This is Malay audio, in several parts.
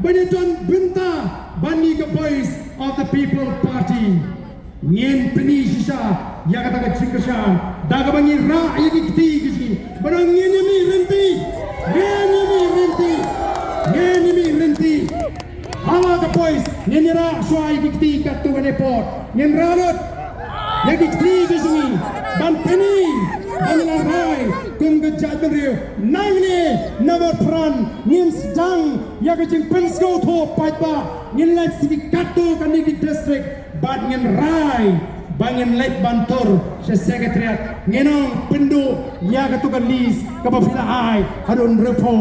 Banyaton benta bani ke Voice of the People Party. Ngen peni sisa ya kata ke cingkesan daga bangi ra ya kiti kisi barang ngen mi renti hawa ke Voice ngen ra suai kiti kat tu nepot ngen ralut ya kiti kisi ban peni ban rai kum ke jadriu nang ni nabar pran ngen sedang ya ke cing pensko tho paipa ngen lai sidi katu kan di district bat ngen rai bangin lek bantur se sekretariat ngenong pendu ya ketukan lis kapapila ai hadun repo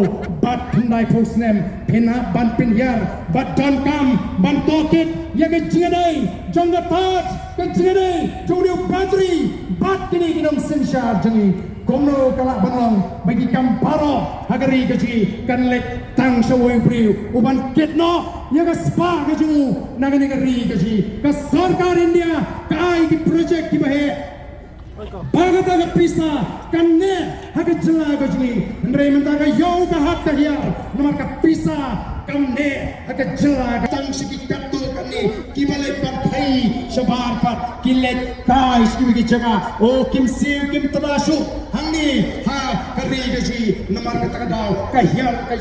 bat pendai posnem pena ban pinyar bat don kam ban tokit ya ke jingadai jongga tat ke jingadai jodiu batri bat kini kinong sensyar jengi komno kalak banong bagi kamparo hagari keji kan lek tang sawoi priu uban kitno ya ke spa keju nagani negeri keji ke sarkar India kai ki project ki bahe bagata ke pisa kan ne haga jela keji ndre menta ka yo ka hak ka ya nomor ka pisa kan ne haga jela tang siki katto kan ne ki balik ban khai shabar pat ki lek kai ki jaga o kim siu kim tadashu hangni ha kari keji nomor ka takadau ka hiar ka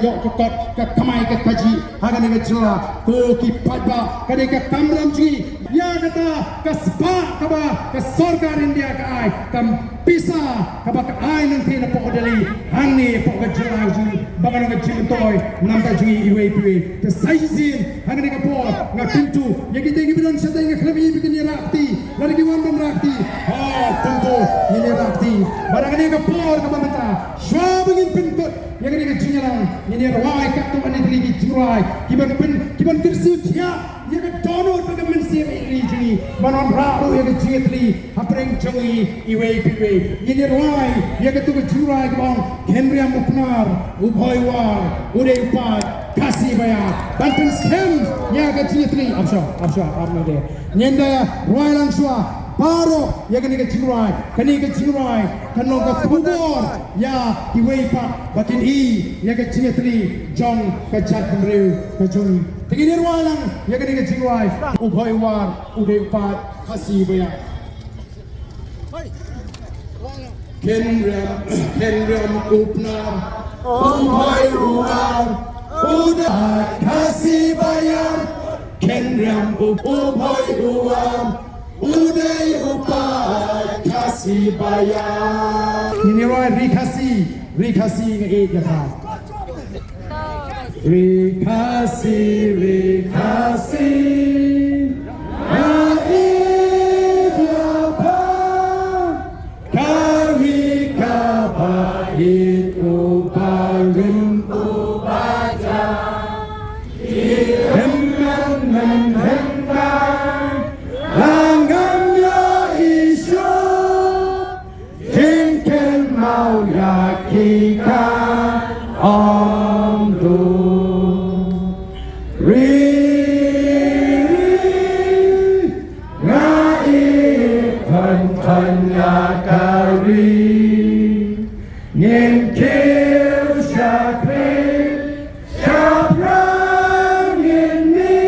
yo kot ka kamai ka kaji haga ne jela ko ki padba kade ka kamram ji ya kata ka spa kaba ka sarkar India ka ai kam pisa kaba ka ai nang thina pokodali hangni pokojala ji bagano ka jintoy namta ji iwe piwe te saizin hangni ka por nga pintu yagi tegi bidon sa tegi khlabi bikin rakti lari ki wambam rakti tentu ini rakti barangani ka por ka bamata shwabingin pintu yagi ka jinyalang ini rawai ka tu ani tegi jurai kiban tirsi thia yaga dono baga mensi regioni banon raru yaga jietli hapreng jongi iwe piwe ini rawai yaga tu jurai bang henriam upnar ubhoywar ude upai kasih baya banten skem yaga jietli absha amade nyenda rawai langsua baro yaga ni jurai kani ke jurai kanong ka kubor ya iwe pa bakin I yaga jietli jong ka chat mreu ka jongi Tingin lang, ya kan dengan jiwai, ubhay war, uday upat, kasih baya. Kenram upnar, ubhay war, uday kasih baya. Kenram ubhay war, uday upat, kasih baya. Ini roy rikasi ngai jaga. Rikasi naib apa kami kabait ubarin ubaja hemmen langgamnya isu jengkel mau yakikan omdu Ngen kêu sakit Sabrang ini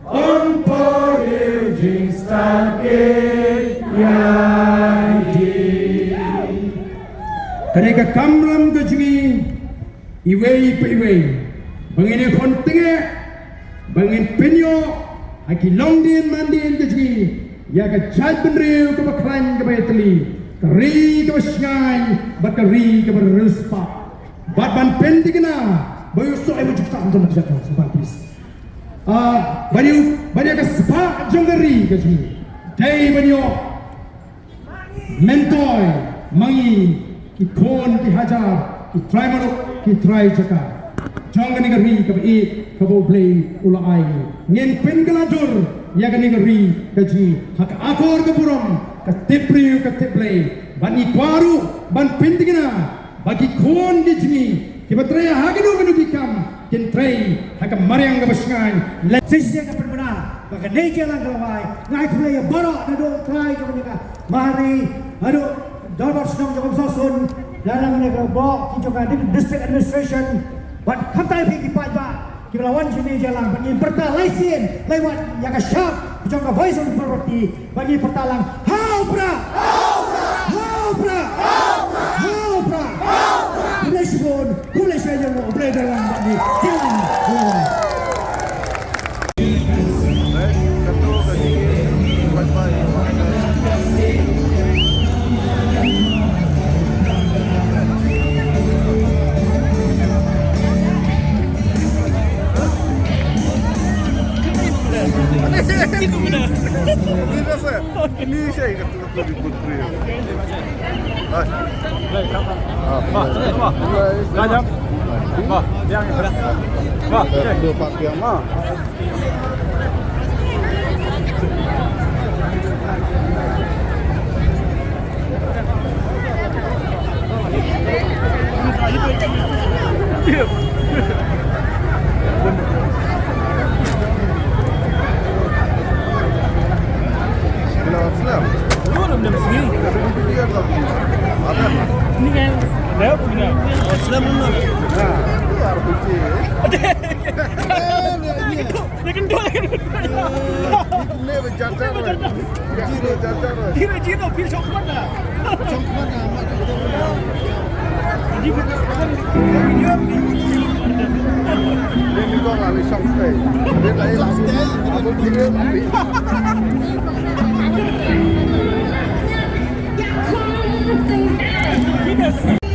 Omporiu jing sakit Yadi Ketika kamram kejungi Iwei pe iwei Bangin kontinge Bangin penyo Aki longdien mandien kejungi Ya ke jad benriu ke baklan ke bayateli Keri ke basyai, bakari ke beruspa. Ban pendi kena, bayu so ibu juta untuk nak jatuh sebab please. Bayu ke sepak jonggeri ke sini. Day bayu mentoy, mangi, ki kon ki hajar, ki try maruk, ki try jaka. Jonggeri keri ke bayi, ke bau play ulai. Ngen pen keladur, ya ke negeri ke sini. Hak akor ke burung. Ketipriu ketiplay bani kwaru ban pintigina bagi kon di sini kibatraya haginu menugikam kintrei hakam mariang gabasngan sisi ka benar bagi neke lang galawai ngai play bara nado try jomnika mari ado darbar snong jom sosun dalam negara bok ki joka district administration Buat kamtai pergi pajak kita lawan sini jalan bagi pertalaisin lewat yang syap jangan voice on property bagi pertalang haupra Kulesbon saja mau boleh dalam bagi jalan Ini saya kata ribut pria. Dua pak kiamah. Ini kan, ada punya. Islam benar. Nah, itu harus kunci. Dia kendor. Ini berjajar. Jiro jajar. Jiro pil cok mana? Cok mana? Jadi video Ini kau lari sampai. Dia lari langsung. Aku kira lari. Yes.